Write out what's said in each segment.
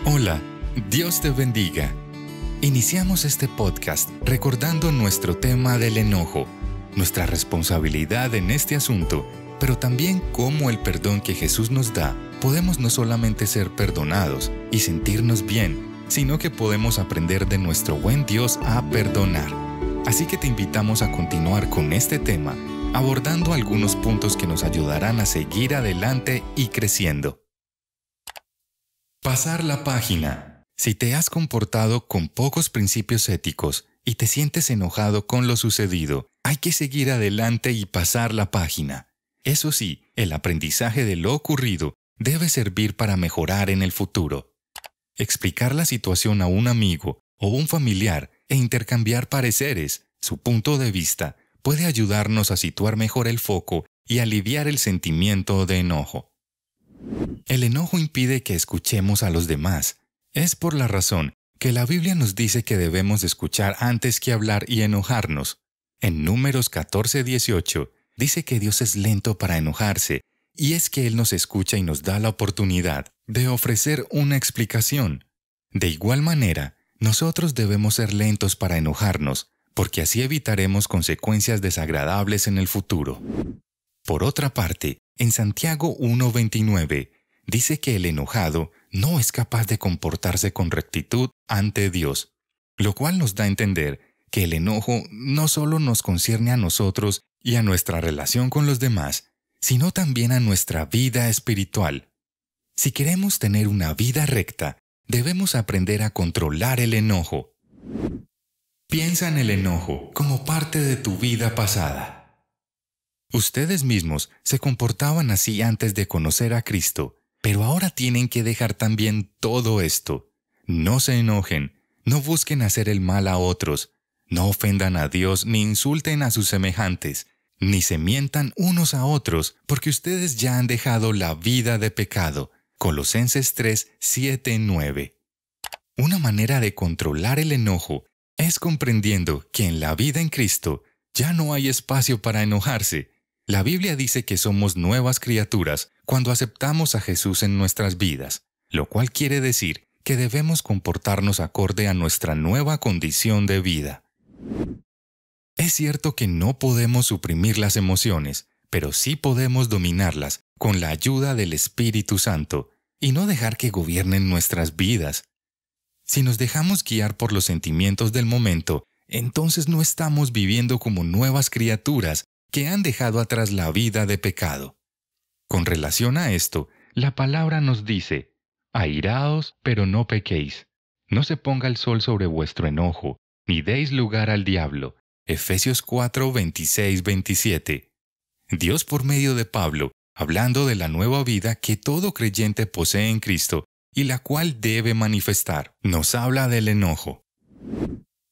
Hola, Dios te bendiga. Iniciamos este podcast recordando nuestro tema del enojo, nuestra responsabilidad en este asunto, pero también cómo el perdón que Jesús nos da, podemos no solamente ser perdonados y sentirnos bien, sino que podemos aprender de nuestro buen Dios a perdonar. Así que te invitamos a continuar con este tema, abordando algunos puntos que nos ayudarán a seguir adelante y creciendo. Pasar la página. Si te has comportado con pocos principios éticos y te sientes enojado con lo sucedido, hay que seguir adelante y pasar la página. Eso sí, el aprendizaje de lo ocurrido debe servir para mejorar en el futuro. Explicar la situación a un amigo o un familiar e intercambiar pareceres, su punto de vista, puede ayudarnos a situar mejor el foco y aliviar el sentimiento de enojo. El enojo impide que escuchemos a los demás. Es por la razón que la Biblia nos dice que debemos escuchar antes que hablar y enojarnos. En Números 14:18 dice que Dios es lento para enojarse, y es que Él nos escucha y nos da la oportunidad de ofrecer una explicación. De igual manera, nosotros debemos ser lentos para enojarnos, porque así evitaremos consecuencias desagradables en el futuro. Por otra parte, en Santiago 1:29 dice que el enojado no es capaz de comportarse con rectitud ante Dios, lo cual nos da a entender que el enojo no solo nos concierne a nosotros y a nuestra relación con los demás, sino también a nuestra vida espiritual. Si queremos tener una vida recta, debemos aprender a controlar el enojo. Piensa en el enojo como parte de tu vida pasada. Ustedes mismos se comportaban así antes de conocer a Cristo, pero ahora tienen que dejar también todo esto. No se enojen, no busquen hacer el mal a otros, no ofendan a Dios ni insulten a sus semejantes, ni se mientan unos a otros, porque ustedes ya han dejado la vida de pecado. Colosenses 3:7-9. Una manera de controlar el enojo es comprendiendo que en la vida en Cristo ya no hay espacio para enojarse. La Biblia dice que somos nuevas criaturas cuando aceptamos a Jesús en nuestras vidas, lo cual quiere decir que debemos comportarnos acorde a nuestra nueva condición de vida. Es cierto que no podemos suprimir las emociones, pero sí podemos dominarlas con la ayuda del Espíritu Santo y no dejar que gobiernen nuestras vidas. Si nos dejamos guiar por los sentimientos del momento, entonces no estamos viviendo como nuevas criaturas que han dejado atrás la vida de pecado. Con relación a esto, la palabra nos dice: airaos, pero no pequéis. No se ponga el sol sobre vuestro enojo, ni deis lugar al diablo. Efesios 4:26-27. Dios, por medio de Pablo, hablando de la nueva vida que todo creyente posee en Cristo y la cual debe manifestar, nos habla del enojo.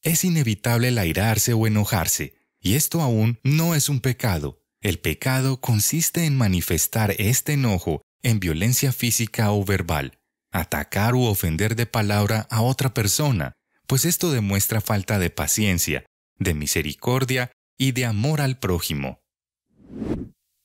Es inevitable el airarse o enojarse, y esto aún no es un pecado. El pecado consiste en manifestar este enojo en violencia física o verbal, atacar u ofender de palabra a otra persona, pues esto demuestra falta de paciencia, de misericordia y de amor al prójimo.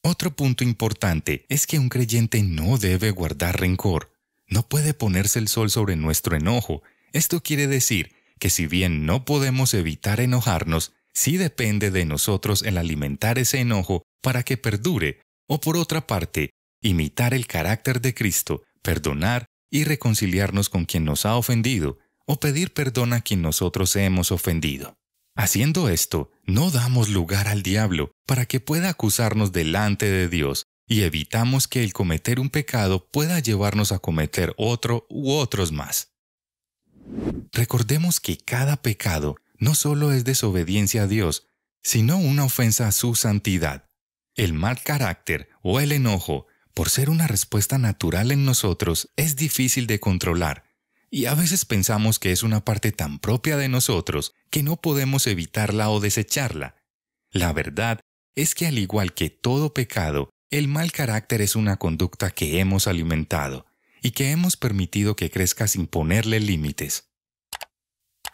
Otro punto importante es que un creyente no debe guardar rencor. No puede ponerse el sol sobre nuestro enojo. Esto quiere decir que si bien no podemos evitar enojarnos, sí depende de nosotros el alimentar ese enojo para que perdure, o por otra parte, imitar el carácter de Cristo, perdonar y reconciliarnos con quien nos ha ofendido, o pedir perdón a quien nosotros hemos ofendido. Haciendo esto, no damos lugar al diablo para que pueda acusarnos delante de Dios, y evitamos que el cometer un pecado pueda llevarnos a cometer otro u otros más. Recordemos que cada pecado no solo es desobediencia a Dios, sino una ofensa a su santidad. El mal carácter o el enojo, por ser una respuesta natural en nosotros, es difícil de controlar, y a veces pensamos que es una parte tan propia de nosotros que no podemos evitarla o desecharla. La verdad es que al igual que todo pecado, el mal carácter es una conducta que hemos alimentado y que hemos permitido que crezca sin ponerle límites.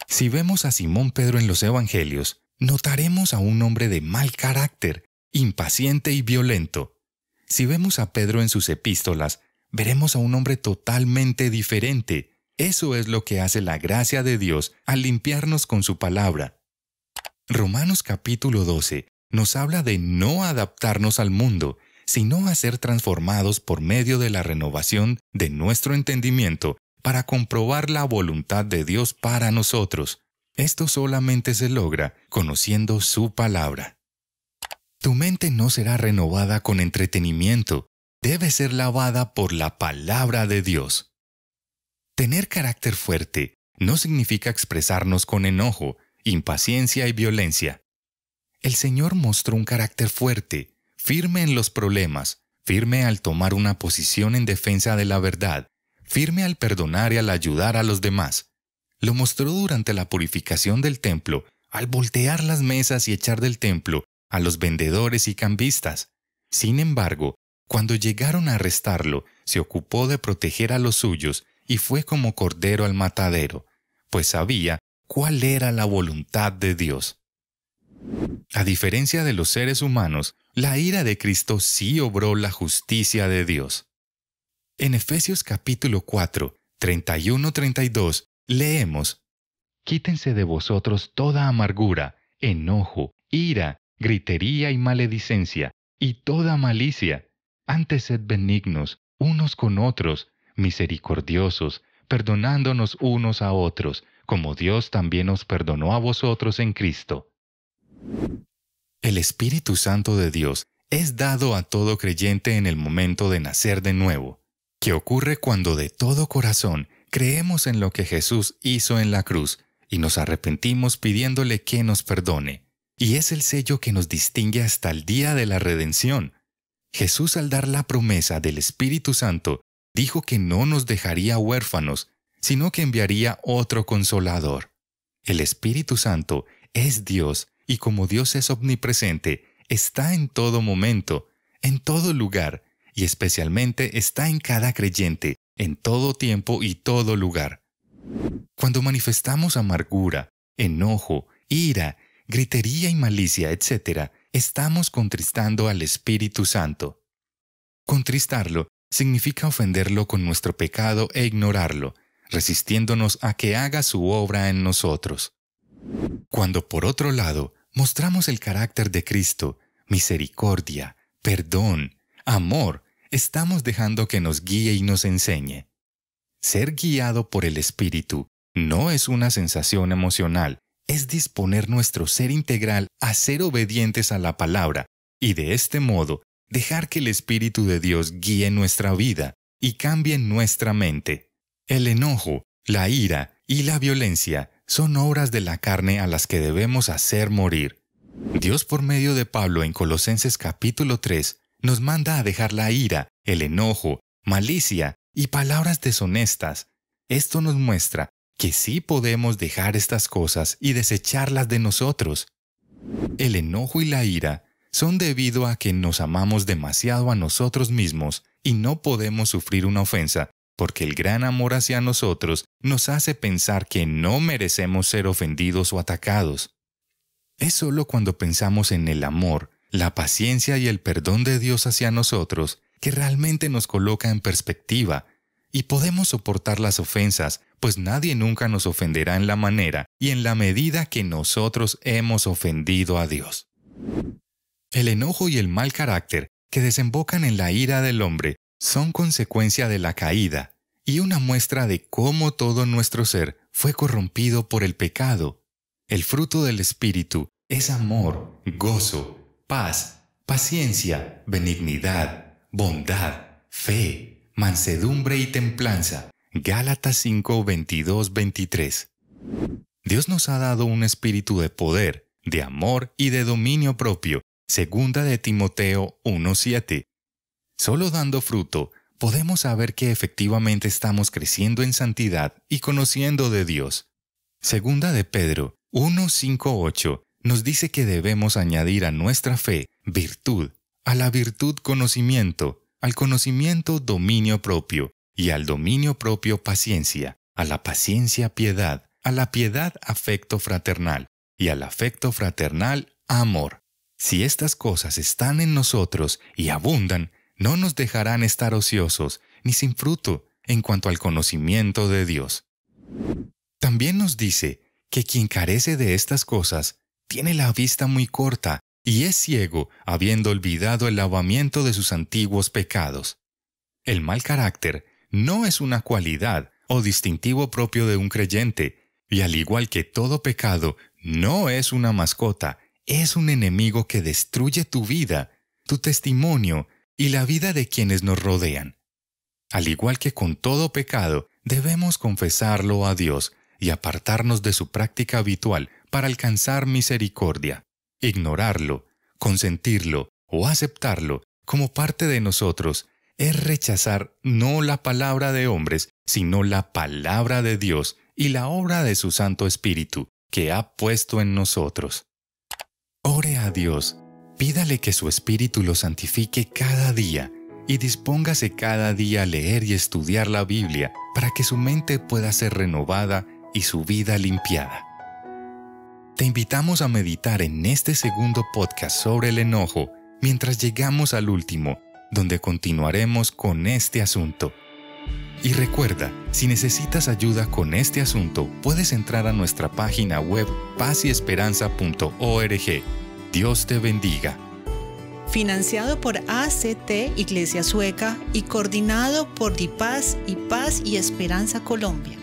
Si vemos a Simón Pedro en los Evangelios, notaremos a un hombre de mal carácter, impaciente y violento. Si vemos a Pedro en sus epístolas, veremos a un hombre totalmente diferente, Eso es lo que hace la gracia de Dios al limpiarnos con su palabra. Romanos capítulo 12 nos habla de no adaptarnos al mundo, sino a ser transformados por medio de la renovación de nuestro entendimiento para comprobar la voluntad de Dios para nosotros. Esto solamente se logra conociendo su palabra. Tu mente no será renovada con entretenimiento, debe ser lavada por la palabra de Dios. Tener carácter fuerte no significa expresarnos con enojo, impaciencia y violencia. El Señor mostró un carácter fuerte, firme en los problemas, firme al tomar una posición en defensa de la verdad, firme al perdonar y al ayudar a los demás. Lo mostró durante la purificación del templo, al voltear las mesas y echar del templo a los vendedores y cambistas. Sin embargo, cuando llegaron a arrestarlo, se ocupó de proteger a los suyos y fue como cordero al matadero, pues sabía cuál era la voluntad de Dios. A diferencia de los seres humanos, la ira de Cristo sí obró la justicia de Dios. En Efesios capítulo 4, 31-32, leemos: «Quítense de vosotros toda amargura, enojo, ira, gritería y maledicencia, y toda malicia. Antes sed benignos unos con otros, misericordiosos, perdonándonos unos a otros, como Dios también os perdonó a vosotros en Cristo». El Espíritu Santo de Dios es dado a todo creyente en el momento de nacer de nuevo, que ocurre cuando de todo corazón creemos en lo que Jesús hizo en la cruz y nos arrepentimos pidiéndole que nos perdone. Y es el sello que nos distingue hasta el día de la redención. Jesús, al dar la promesa del Espíritu Santo, dijo que no nos dejaría huérfanos, sino que enviaría otro Consolador. El Espíritu Santo es Dios, y como Dios es omnipresente, está en todo momento, en todo lugar, y especialmente está en cada creyente, en todo tiempo y todo lugar. Cuando manifestamos amargura, enojo, ira, gritería y malicia, etc., estamos contristando al Espíritu Santo. Contristarlo significa ofenderlo con nuestro pecado e ignorarlo, resistiéndonos a que haga su obra en nosotros. Cuando, por otro lado, mostramos el carácter de Cristo, misericordia, perdón, amor, estamos dejando que nos guíe y nos enseñe. Ser guiado por el Espíritu no es una sensación emocional, es disponer nuestro ser integral a ser obedientes a la palabra y de este modo dejar que el Espíritu de Dios guíe nuestra vida y cambie nuestra mente. El enojo, la ira y la violencia son obras de la carne a las que debemos hacer morir. Dios, por medio de Pablo en Colosenses capítulo 3, nos manda a dejar la ira, el enojo, malicia y palabras deshonestas. Esto nos muestra que sí podemos dejar estas cosas y desecharlas de nosotros. El enojo y la ira son debido a que nos amamos demasiado a nosotros mismos y no podemos sufrir una ofensa, porque el gran amor hacia nosotros nos hace pensar que no merecemos ser ofendidos o atacados. Es solo cuando pensamos en el amor, la paciencia y el perdón de Dios hacia nosotros que realmente nos coloca en perspectiva, y podemos soportar las ofensas, pues nadie nunca nos ofenderá en la manera y en la medida que nosotros hemos ofendido a Dios. El enojo y el mal carácter que desembocan en la ira del hombre son consecuencia de la caída y una muestra de cómo todo nuestro ser fue corrompido por el pecado. El fruto del Espíritu es amor, gozo, paz, paciencia, benignidad, bondad, fe, mansedumbre y templanza. Gálatas 5, 22, 23. Dios nos ha dado un espíritu de poder, de amor y de dominio propio. Segunda de Timoteo 1:7. Solo dando fruto, podemos saber que efectivamente estamos creciendo en santidad y conociendo de Dios. Segunda de Pedro 1:5-8 nos dice que debemos añadir a nuestra fe virtud, a la virtud conocimiento, al conocimiento dominio propio, y al dominio propio paciencia, a la paciencia piedad, a la piedad afecto fraternal, y al afecto fraternal amor. Si estas cosas están en nosotros y abundan, no nos dejarán estar ociosos, ni sin fruto, en cuanto al conocimiento de Dios. También nos dice que quien carece de estas cosas tiene la vista muy corta y es ciego, habiendo olvidado el lavamiento de sus antiguos pecados. El mal carácter no es una cualidad o distintivo propio de un creyente, y al igual que todo pecado, no es una mascota, es un enemigo que destruye tu vida, tu testimonio y la vida de quienes nos rodean. Al igual que con todo pecado, debemos confesarlo a Dios y apartarnos de su práctica habitual para alcanzar misericordia. Ignorarlo, consentirlo o aceptarlo como parte de nosotros es rechazar no la palabra de hombres, sino la palabra de Dios y la obra de su Santo Espíritu que ha puesto en nosotros. Ore a Dios, pídale que su Espíritu lo santifique cada día y dispóngase cada día a leer y estudiar la Biblia para que su mente pueda ser renovada y su vida limpiada. Te invitamos a meditar en este segundo podcast sobre el enojo mientras llegamos al último, donde continuaremos con este asunto. Y recuerda, si necesitas ayuda con este asunto, puedes entrar a nuestra página web pazyesperanza.org. Dios te bendiga. Financiado por ACT Iglesia Sueca y coordinado por DiPaz y Paz y Esperanza Colombia.